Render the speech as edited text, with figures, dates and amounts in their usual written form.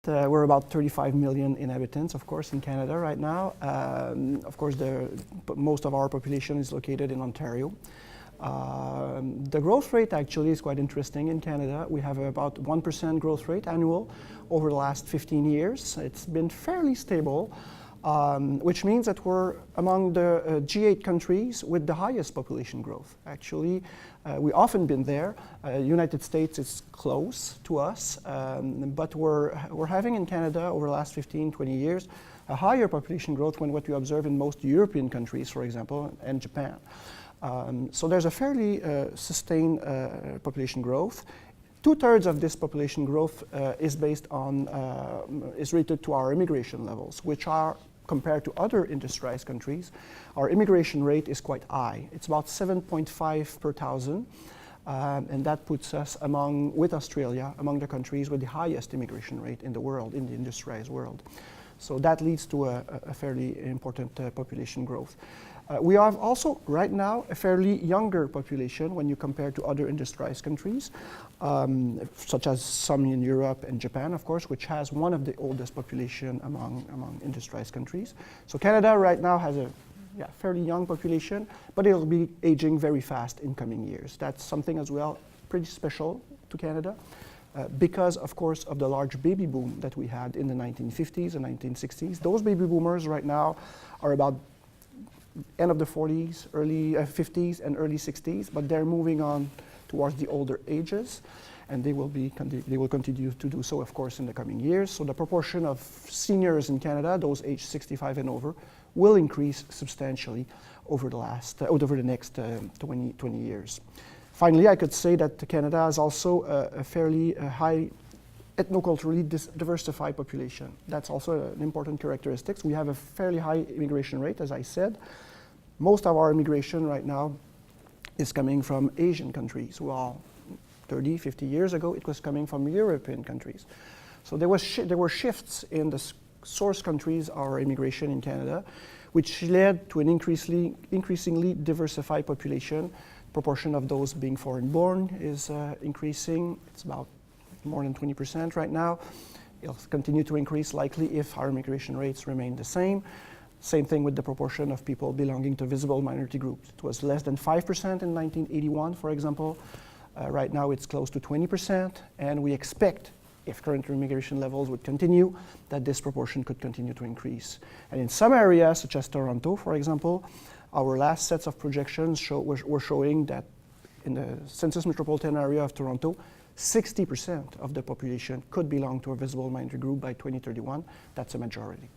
we're about 35 million inhabitants, of course, in Canada right now. Of course, most of our population is located in Ontario. The growth rate actually is quite interesting in Canada. We have about 1% growth rate annual over the last 15 years. It's been fairly stable, which means that we're among the G8 countries with the highest population growth. Actually, we often been there. United States is close to us, but we're having in Canada over the last 15, 20 years a higher population growth than what we observe in most European countries, for example, and Japan. So there's a fairly sustained population growth. 2/3 of this population growth is based on, is related to our immigration levels, which are, compared to other industrialized countries, our immigration rate is quite high. It's about 7.5 per thousand, and that puts us with Australia, among the countries with the highest immigration rate in the world, in the industrialized world. So that leads to a fairly important population growth. We have also, right now, a fairly younger population when you compare to other industrialized countries, such as some in Europe and Japan, of course, which has one of the oldest population among industrialized countries. So Canada right now has a fairly young population, but it'll be aging very fast in coming years. That's something as well pretty special to Canada. Because, of course, of the large baby boom that we had in the 1950s and 1960s. Those baby boomers right now are about end of the 40s, early 50s, and early 60s, but they're moving on towards the older ages, and they will continue to do so, of course, in the coming years. So the proportion of seniors in Canada, those aged 65 and over, will increase substantially over the next 20 years. Finally, I could say that Canada has also a fairly high ethnoculturally diversified population. That's also an important characteristic. We have a fairly high immigration rate, as I said. Most of our immigration right now is coming from Asian countries, while 30, 50 years ago, it was coming from European countries. So there were shifts in the source countries of our immigration in Canada, which led to an increasingly diversified population. Proportion of those being foreign-born is increasing. It's about more than 20% right now. It'll continue to increase likely if our immigration rates remain the same. Same thing with the proportion of people belonging to visible minority groups. It was less than 5% in 1981, for example. Right now it's close to 20%, and we expect, if current immigration levels would continue, that this proportion could continue to increase. And in some areas, such as Toronto, for example, our last sets of projections were showing that in the census metropolitan area of Toronto, 60% of the population could belong to a visible minority group by 2031. That's a majority.